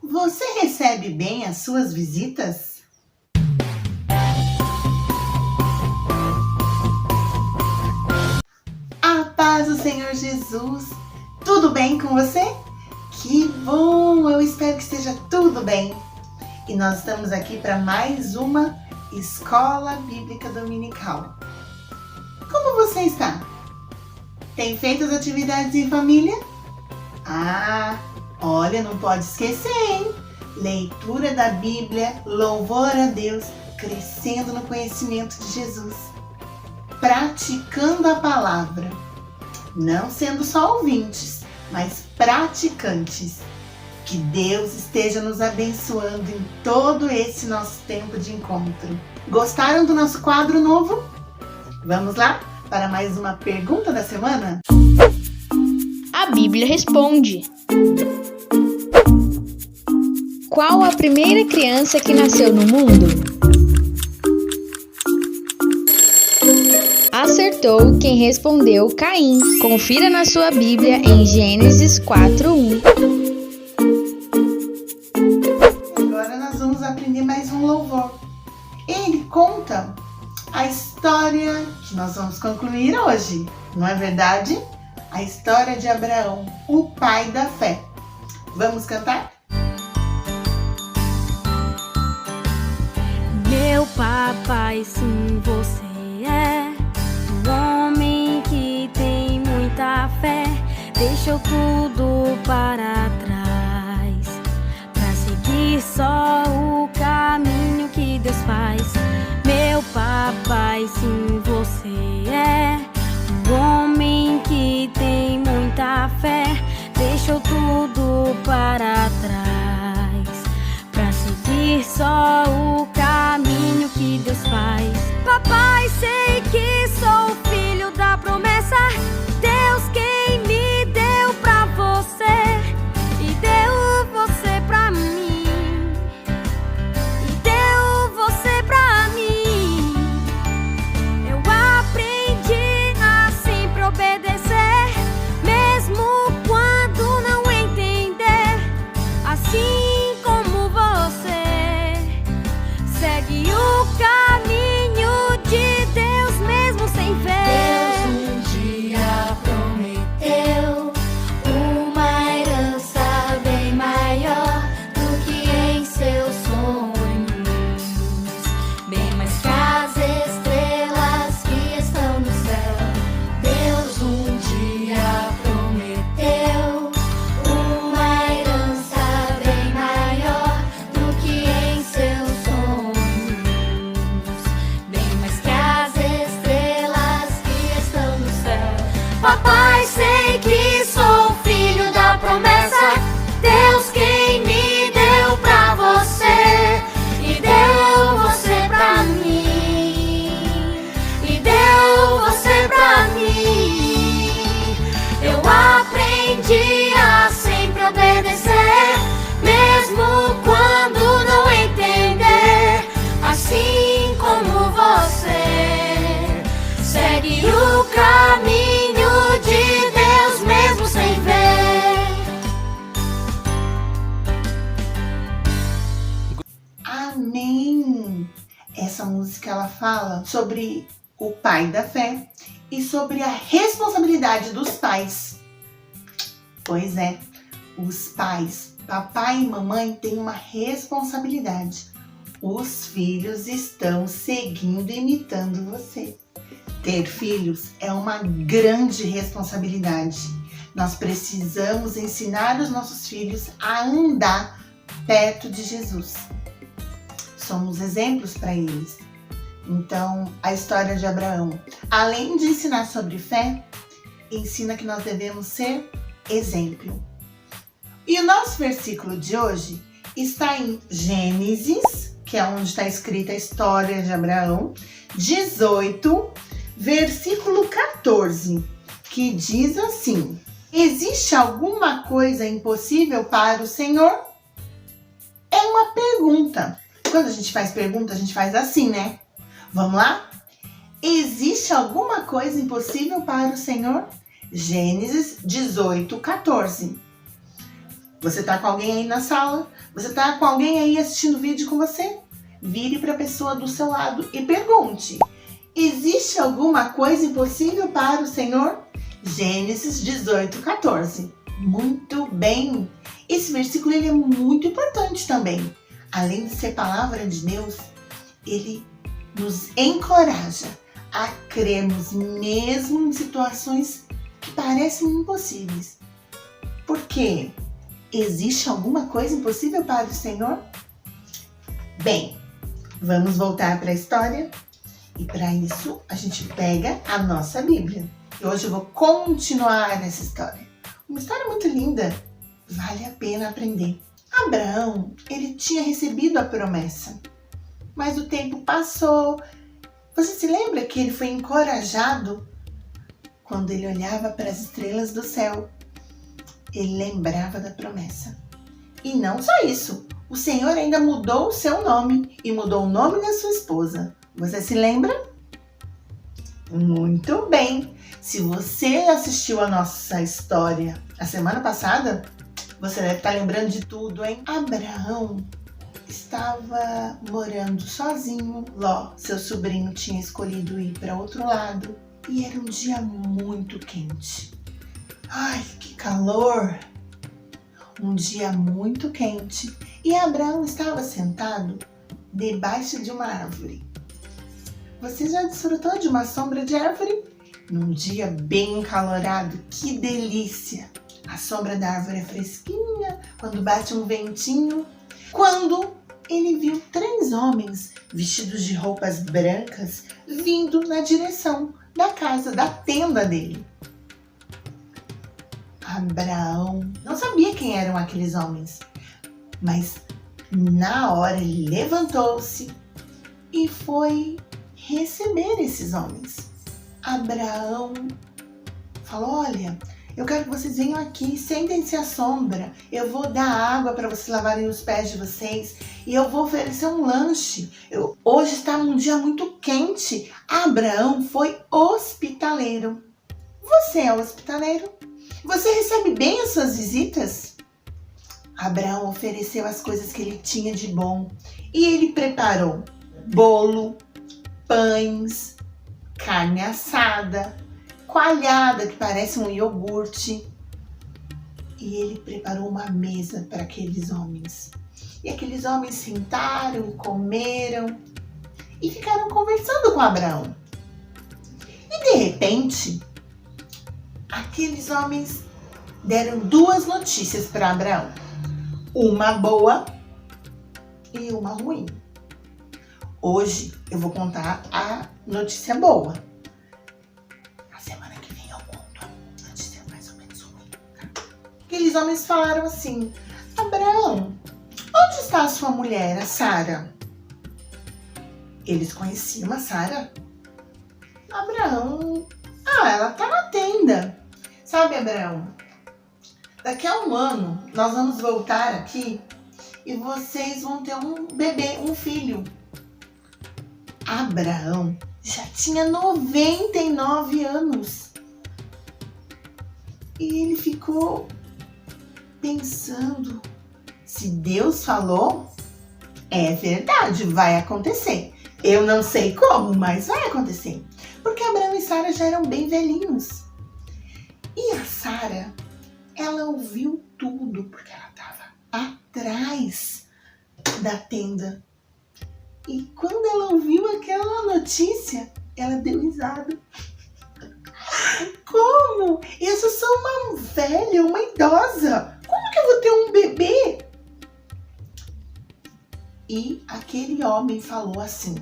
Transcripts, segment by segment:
Você recebe bem as suas visitas? A paz do Senhor Jesus! Tudo bem com você? Que bom! Eu espero que esteja tudo bem. E nós estamos aqui para mais uma Escola Bíblica Dominical. Como você está? Tem feito as atividades em família? Olha, não pode esquecer, hein? Leitura da Bíblia, louvor a Deus, crescendo no conhecimento de Jesus. Praticando a palavra. Não sendo só ouvintes, mas praticantes. Que Deus esteja nos abençoando em todo esse nosso tempo de encontro. Gostaram do nosso quadro novo? Vamos lá para mais uma pergunta da semana? A Bíblia responde. Qual a primeira criança que nasceu no mundo? Acertou quem respondeu Caim. Confira na sua Bíblia em Gênesis 4:1. Agora nós vamos aprender mais um louvor. Ele conta a história que nós vamos concluir hoje, não é verdade? A história de Abraão, o pai da fé. Vamos cantar? Meu papai, sim, você é um homem que tem muita fé. Deixou tudo para trás pra seguir só o caminho que Deus faz. Meu papai, sim, você é um homem que tem muita fé. Deixou tudo para trás pra seguir só o caminho que Deus faz. Papai, sei que sou filho da promessa. Deus quem me deu pra você e deu você pra mim, e deu você pra mim. Eu aprendi a sempre obedecer, mesmo quando não entender. Assim como você segue o caminho de Deus mesmo sem ver. Deus um dia prometeu uma herança bem maior do que em seus sonhos, bem mais que as estrelas que estão no céu. Deus um dia prometeu uma herança bem maior do que em seus sonhos, bem mais que as estrelas que estão no céu. Papai, sei que sou filho da promessa. Deus quem me deu pra você e deu você pra mim, e deu você pra mim. Eu aprendi a sempre obedecer, mesmo quando não entender. Assim como você segue o caminho de Deus mesmo sem ver. Amém! Essa música ela fala sobre o pai da fé e sobre a responsabilidade dos pais. Pois é, os pais, papai e mamãe, têm uma responsabilidade. Os filhos estão seguindo e imitando você. Ter filhos é uma grande responsabilidade. Nós precisamos ensinar os nossos filhos a andar perto de Jesus. Somos exemplos para eles. Então, a história de Abraão, além de ensinar sobre fé, ensina que nós devemos ser exemplo. E o nosso versículo de hoje está em Gênesis, que é onde está escrita a história de Abraão, 18, versículo 14, que diz assim: existe alguma coisa impossível para o Senhor? É uma pergunta. Quando a gente faz pergunta, a gente faz assim, né? Vamos lá? Existe alguma coisa impossível para o Senhor? Gênesis 18, 14. Você tá com alguém aí na sala? Você tá com alguém aí assistindo vídeo com você? Vire para a pessoa do seu lado e pergunte: existe alguma coisa impossível para o Senhor? Gênesis 18:14. Muito bem! Esse versículo ele é muito importante também. Além de ser palavra de Deus, ele nos encoraja a crermos mesmo em situações que parecem impossíveis. Por quê? Existe alguma coisa impossível para o Senhor? Bem, vamos voltar para a história e para isso a gente pega a nossa Bíblia. E hoje eu vou continuar essa história. Uma história muito linda, vale a pena aprender. Abraão, ele tinha recebido a promessa, mas o tempo passou. Você se lembra que ele foi encorajado quando ele olhava para as estrelas do céu? Ele lembrava da promessa. E não só isso, o Senhor ainda mudou o seu nome e mudou o nome da sua esposa. Você se lembra? Muito bem! Se você assistiu a nossa história a semana passada, você deve estar lembrando de tudo, hein? Abraão estava morando sozinho. Ló, seu sobrinho, tinha escolhido ir para outro lado e era um dia muito quente. Ai, que calor! Um dia muito quente e Abraão estava sentado debaixo de uma árvore. Você já desfrutou de uma sombra de árvore? Num dia bem encalorado, que delícia! A sombra da árvore é fresquinha quando bate um ventinho. Quando ele viu 3 homens vestidos de roupas brancas vindo na direção da casa, da tenda dele. Abraão não sabia quem eram aqueles homens, mas na hora ele levantou-se e foi receber esses homens. Abraão falou: olha, eu quero que vocês venham aqui, sentem-se à sombra, eu vou dar água para vocês lavarem os pés de vocês e eu vou oferecer um lanche. Hoje está um dia muito quente. Abraão foi hospitaleiro. Você é hospitaleiro? Você recebe bem as suas visitas? Abraão ofereceu as coisas que ele tinha de bom e ele preparou bolo, pães, carne assada, coalhada que parece um iogurte. E ele preparou uma mesa para aqueles homens. E aqueles homens sentaram, comeram e ficaram conversando com Abraão. E de repente, aqueles homens deram 2 notícias para Abraão. Uma boa e uma ruim. Hoje eu vou contar a notícia boa. Na semana que vem eu conto a notícia mais ou menos ruim. Aqueles homens falaram assim: Abraão, onde está a sua mulher, a Sara? Eles conheciam a Sara? Abraão, ela está na tenda. Sabe, Abraão, daqui a 1 ano nós vamos voltar aqui e vocês vão ter um bebê, um filho. Abraão já tinha 99 anos. E ele ficou pensando: se Deus falou, é verdade, vai acontecer. Eu não sei como, mas vai acontecer. Porque Abraão e Sara já eram bem velhinhos. E a Sara, ela ouviu tudo, porque ela estava atrás da tenda. E quando ela ouviu aquela notícia, ela deu risada. Como? Eu só sou uma velha, uma idosa. Como que eu vou ter um bebê? E aquele homem falou assim: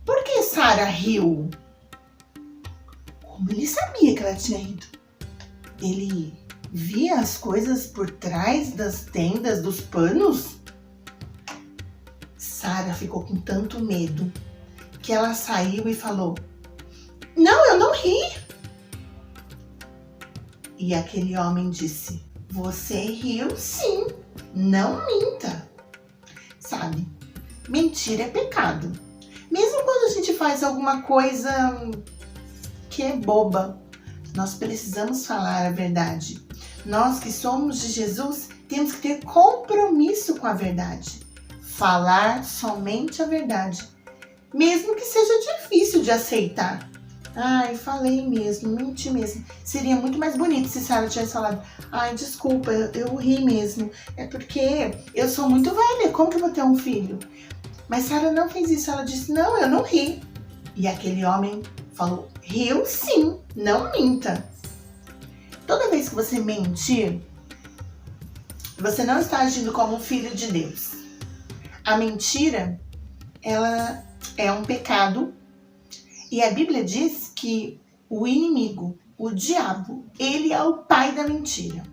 por que Sara riu? Como ele sabia que ela tinha rido? Ele via as coisas por trás das tendas, dos panos? Sara ficou com tanto medo que ela saiu e falou: não, eu não ri. E aquele homem disse: você riu sim, não minta. Sabe, mentira é pecado. Mesmo quando a gente faz alguma coisa que é boba, nós precisamos falar a verdade. Nós que somos de Jesus, temos que ter compromisso com a verdade. Falar somente a verdade, mesmo que seja difícil de aceitar. Ai, falei mesmo, menti mesmo. Seria muito mais bonito se Sara tivesse falado: ai, desculpa, eu ri mesmo. É porque eu sou muito velha, como que eu vou ter um filho? Mas Sara não fez isso, ela disse: não, eu não ri. E aquele homem falou: riu sim, não minta. Toda vez que você mentir, você não está agindo como um filho de Deus. A mentira, ela é um pecado. E a Bíblia diz que o inimigo, o diabo, ele é o pai da mentira.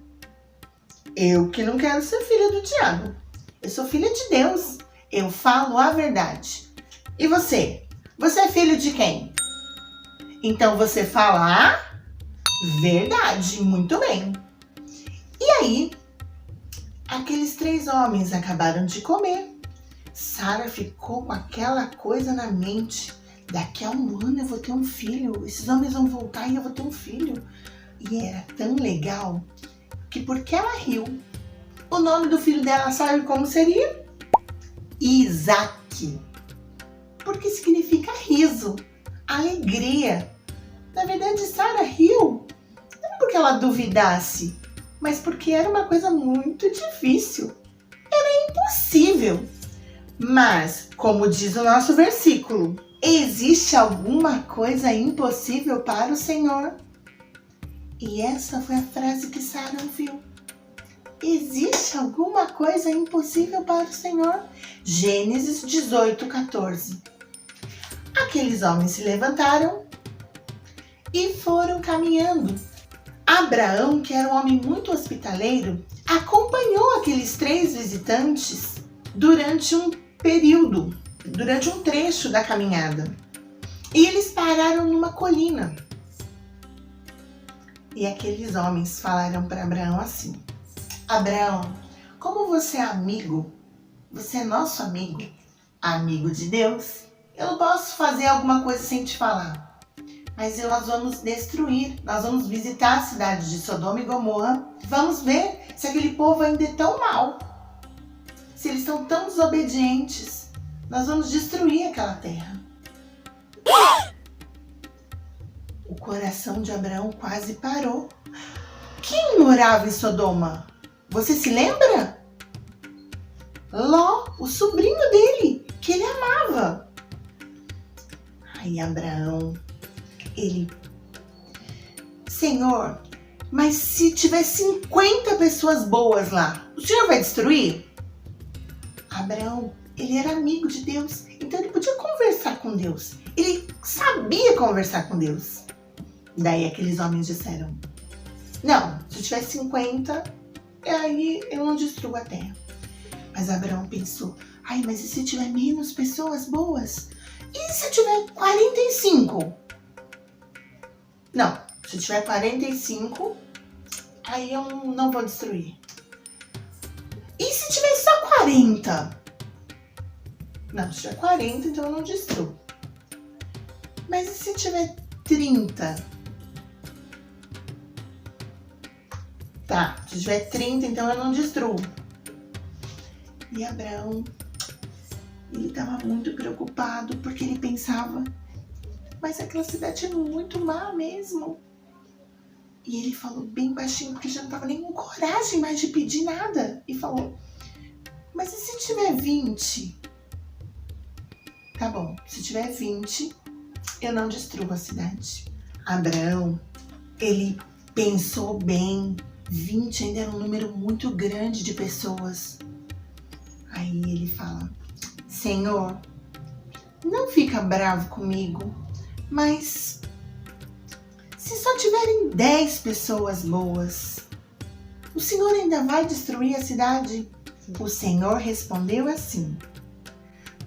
Eu que não quero ser filha do diabo. Eu sou filha de Deus. Eu falo a verdade. E você? Você é filho de quem? Então você fala a verdade. Muito bem. E aí, aqueles 3 homens acabaram de comer. Sara ficou com aquela coisa na mente. Daqui a 1 ano eu vou ter um filho. Esses homens vão voltar e eu vou ter um filho. E era tão legal que, porque ela riu, o nome do filho dela, sabe como seria? Isaac. Porque significa riso, alegria. Na verdade, Sara riu, não porque ela duvidasse, mas porque era uma coisa muito difícil. Era impossível. Mas, como diz o nosso versículo, existe alguma coisa impossível para o Senhor? E essa foi a frase que Sara ouviu. Existe alguma coisa impossível para o Senhor? Gênesis 18:14. Aqueles homens se levantaram e foram caminhando. Abraão, que era um homem muito hospitaleiro, acompanhou aqueles 3 visitantes durante um período, durante um trecho da caminhada. E eles pararam numa colina. E aqueles homens falaram para Abraão assim: Abraão, como você é amigo, você é nosso amigo, amigo de Deus, eu não posso fazer alguma coisa sem te falar. Mas nós vamos destruir, nós vamos visitar a cidade de Sodoma e Gomorra, vamos ver se aquele povo ainda é tão mau, se eles estão tão desobedientes. Nós vamos destruir aquela terra. O coração de Abraão quase parou. Quem morava em Sodoma? Você se lembra? Ló, o sobrinho dele, que ele amava. Aí Abraão, Senhor, mas se tiver 50 pessoas boas lá, o Senhor vai destruir? Abraão, ele era amigo de Deus, então ele podia conversar com Deus. Ele sabia conversar com Deus. Daí aqueles homens disseram: não, se tiver 50, aí eu não destruo a terra. Mas Abraão pensou: ai, mas e se tiver menos pessoas boas? E se tiver 45? Não, se tiver 45, aí eu não vou destruir. E se tiver só 40? Não, se tiver 40, então eu não destruo. Mas e se tiver 30? Tá, se tiver 30, então eu não destruo. E Abraão, ele estava muito preocupado, porque ele pensava: mas aquela cidade é muito má mesmo. E ele falou bem baixinho, porque já não estava nem com coragem mais de pedir nada. E falou: mas e se tiver 20? Tá bom, se tiver 20, eu não destruo a cidade. Abraão, ele pensou bem. 20 ainda era um número muito grande de pessoas. Aí ele fala: Senhor, não fica bravo comigo, mas se só tiverem 10 pessoas boas, o Senhor ainda vai destruir a cidade? O Senhor respondeu assim: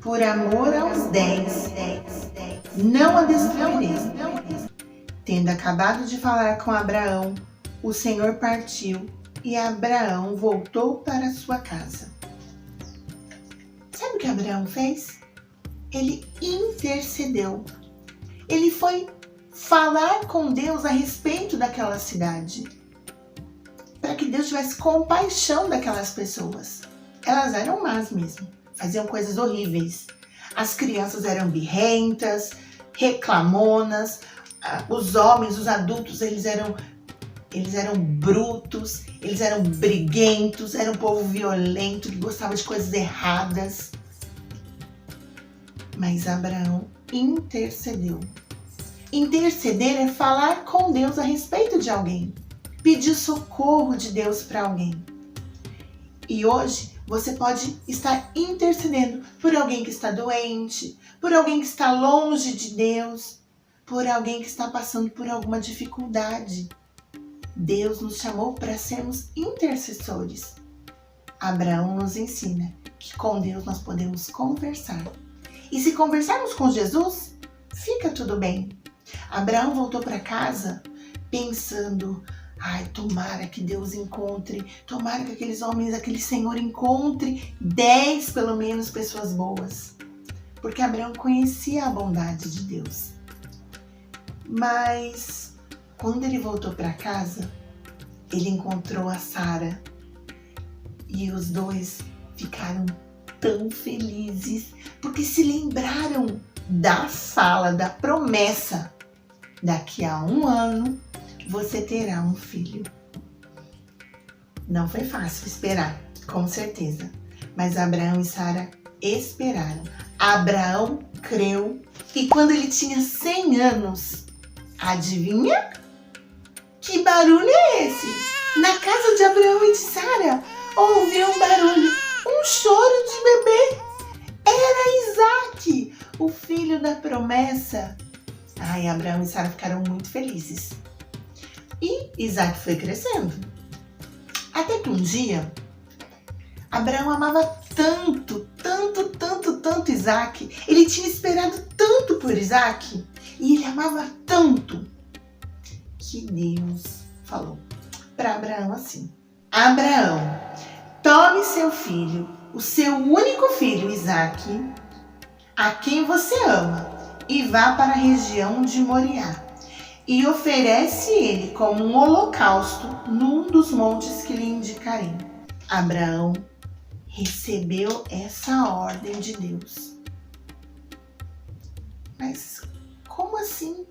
por amor aos 10, não a destruirei. Tendo acabado de falar com Abraão, o Senhor partiu e Abraão voltou para sua casa. Sabe o que Abraão fez? Ele intercedeu. Ele foi falar com Deus a respeito daquela cidade. para que Deus tivesse compaixão daquelas pessoas. Elas eram más mesmo, faziam coisas horríveis. As crianças eram birrentas, reclamonas, os homens, os adultos, eles eram brutos, eles eram briguentos, era um povo violento que gostava de coisas erradas. Mas Abraão intercedeu. Interceder é falar com Deus a respeito de alguém, pedir socorro de Deus para alguém. E hoje você pode estar intercedendo por alguém que está doente, por alguém que está longe de Deus, por alguém que está passando por alguma dificuldade. Deus nos chamou para sermos intercessores. Abraão nos ensina que com Deus nós podemos conversar. E se conversarmos com Jesus, fica tudo bem. Abraão voltou para casa pensando: ai, tomara que Deus encontre, tomara que aqueles homens, aquele Senhor encontre 10 pelo menos pessoas boas. Porque Abraão conhecia a bondade de Deus. Mas quando ele voltou para casa, ele encontrou a Sara e os dois ficaram tão felizes porque se lembraram da fala, da promessa: daqui a 1 ano você terá um filho. Não foi fácil esperar, com certeza, mas Abraão e Sara esperaram. Abraão creu e quando ele tinha 100 anos, adivinha? Que barulho é esse? Na casa de Abraão e de Sara, ouviu um barulho, um choro de bebê. Era Isaque, o filho da promessa. Ai, Abraão e Sara ficaram muito felizes. E Isaque foi crescendo. Até que um dia, Abraão amava tanto Isaque. Ele tinha esperado tanto por Isaque. E ele amava tanto que Deus falou para Abraão assim: Abraão, tome seu filho, o seu único filho Isaque, a quem você ama, e vá para a região de Moriá, e oferece ele como um holocausto num dos montes que lhe indicarei. Abraão recebeu essa ordem de Deus. Mas como assim?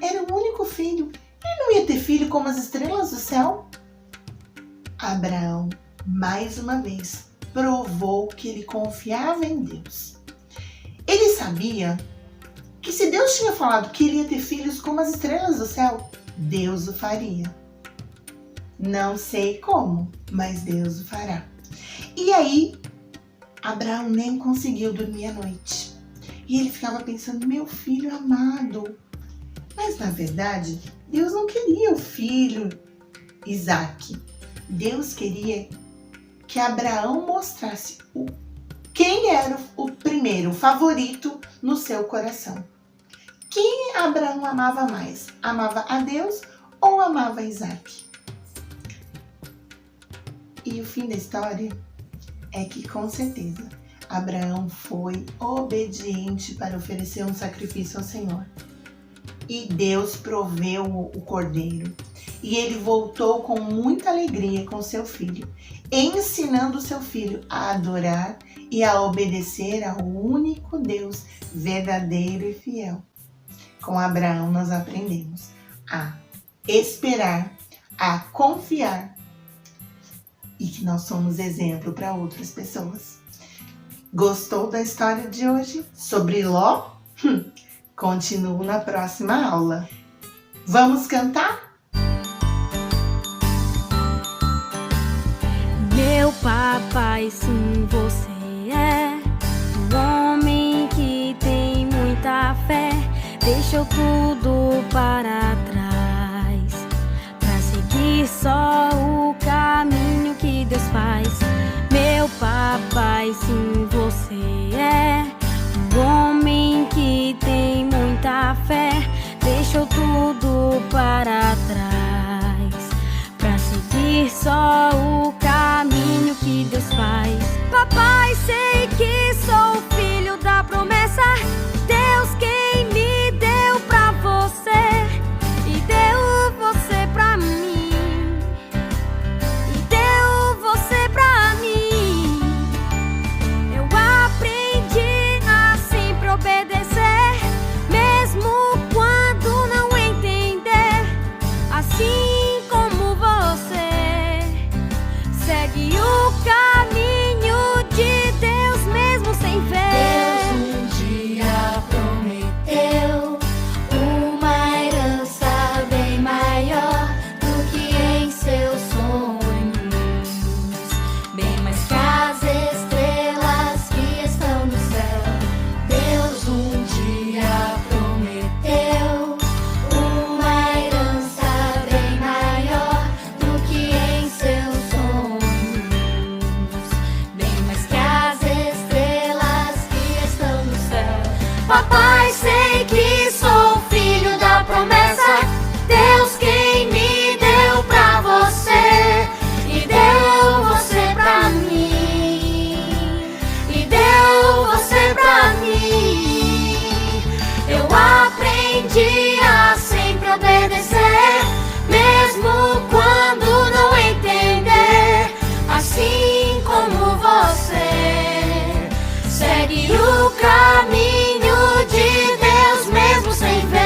Era o único filho. Ele não ia ter filho como as estrelas do céu? Abraão, mais uma vez, provou que ele confiava em Deus. Ele sabia que se Deus tinha falado que ele ia ter filhos como as estrelas do céu, Deus o faria. Não sei como, mas Deus o fará. E aí, Abraão nem conseguiu dormir à noite. E ele ficava pensando: meu filho amado. Mas na verdade, Deus não queria o filho Isaque. Deus queria que Abraão mostrasse quem era o primeiro, o favorito no seu coração. Quem Abraão amava mais? Amava a Deus ou amava Isaque? E o fim da história é que, com certeza, Abraão foi obediente para oferecer um sacrifício ao Senhor. E Deus proveu o cordeiro. E ele voltou com muita alegria com seu filho, ensinando seu filho a adorar e a obedecer ao único Deus verdadeiro e fiel. Com Abraão nós aprendemos a esperar, a confiar e que nós somos exemplo para outras pessoas. Gostou da história de hoje sobre Ló? Continuo na próxima aula. Vamos cantar? Meu papai, sim, você é um homem que tem muita fé. Deixou tudo para trás pra seguir só o caminho que Deus faz. Meu papai, sim, você é um homem que tem muita fé. Deixou tudo para trás pra seguir só o caminho que Deus faz. Papai, sei que sou filho da promessa. Deus quem me deu pra você e deu você pra mim. Papai, sei que sou filho da promessa. Deus quem me deu pra você e deu você pra mim, e deu você pra mim. Eu aprendi a sempre obedecer, mesmo quando não entender. Assim como você segue o caminho de Deus mesmo sem ver.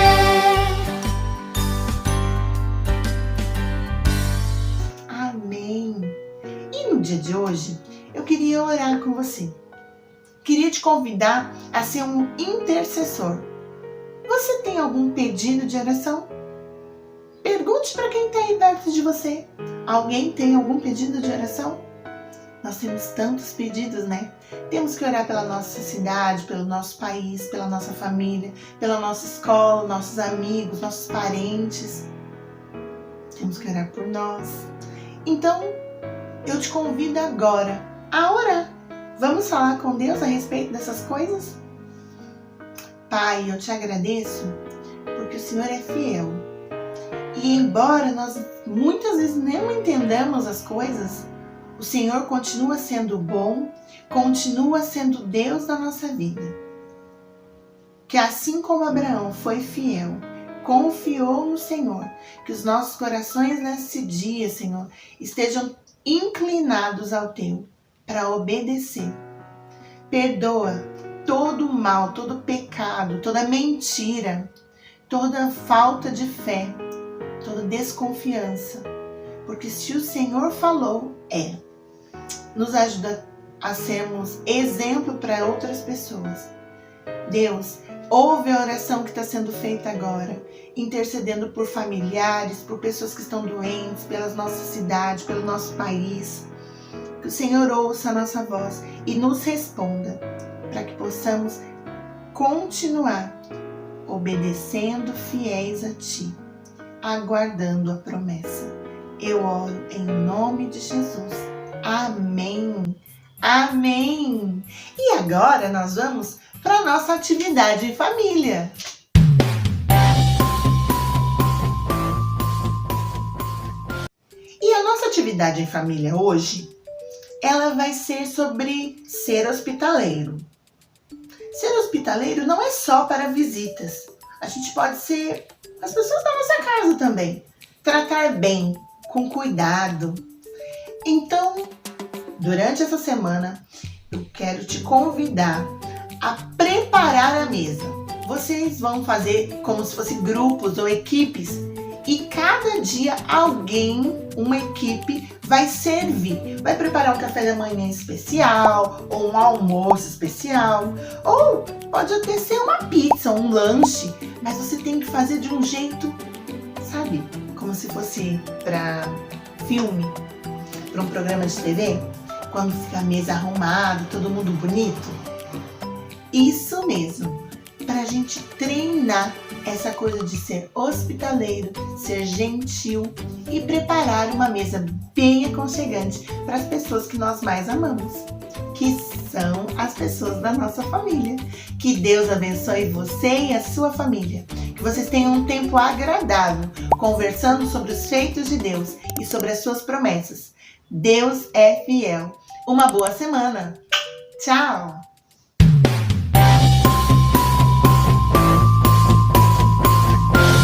Amém. E no dia de hoje, eu queria orar com você. Queria te convidar a ser um intercessor. Você tem algum pedido de oração? Pergunte para quem está aí perto de você. Alguém tem algum pedido de oração? Nós temos tantos pedidos, né? Temos que orar pela nossa cidade, pelo nosso país, pela nossa família, pela nossa escola, nossos amigos, nossos parentes. Temos que orar por nós. Então, eu te convido agora a orar. Vamos falar com Deus a respeito dessas coisas? Pai, eu te agradeço porque o Senhor é fiel. E embora nós muitas vezes não entendamos as coisas, o Senhor continua sendo bom, continua sendo Deus da nossa vida. Que assim como Abraão foi fiel, confiou no Senhor, que os nossos corações nesse dia, Senhor, estejam inclinados ao Teu, para obedecer. Perdoa todo o mal, todo o pecado, toda mentira, toda falta de fé, toda desconfiança. Porque se o Senhor falou, é. Nos ajuda a sermos exemplo para outras pessoas. Deus, ouve a oração que está sendo feita agora, intercedendo por familiares, por pessoas que estão doentes, pela nossa cidade, pelo nosso país. Que o Senhor ouça a nossa voz e nos responda, para que possamos continuar obedecendo fiéis a Ti, aguardando a promessa. Eu oro em nome de Jesus. Amém. Amém. E agora nós vamos para a nossa atividade em família. E a nossa atividade em família hoje, ela vai ser sobre ser hospitaleiro. Ser hospitaleiro não é só para visitas. A gente pode ser as pessoas da nossa casa também. Tratar bem, com cuidado. Então, durante essa semana, eu quero te convidar a preparar a mesa. Vocês vão fazer como se fossem grupos ou equipes e cada dia alguém, uma equipe, vai servir. Vai preparar um café da manhã especial ou um almoço especial ou pode até ser uma pizza, um lanche, mas você tem que fazer de um jeito, sabe, como se fosse para filme, para um programa de TV, quando fica a mesa arrumada, todo mundo bonito. Isso mesmo, para a gente treinar essa coisa de ser hospitaleiro, ser gentil e preparar uma mesa bem aconchegante para as pessoas que nós mais amamos, que são as pessoas da nossa família. Que Deus abençoe você e a sua família. Que vocês tenham um tempo agradável, conversando sobre os feitos de Deus e sobre as suas promessas. Deus é fiel. Uma boa semana. Tchau!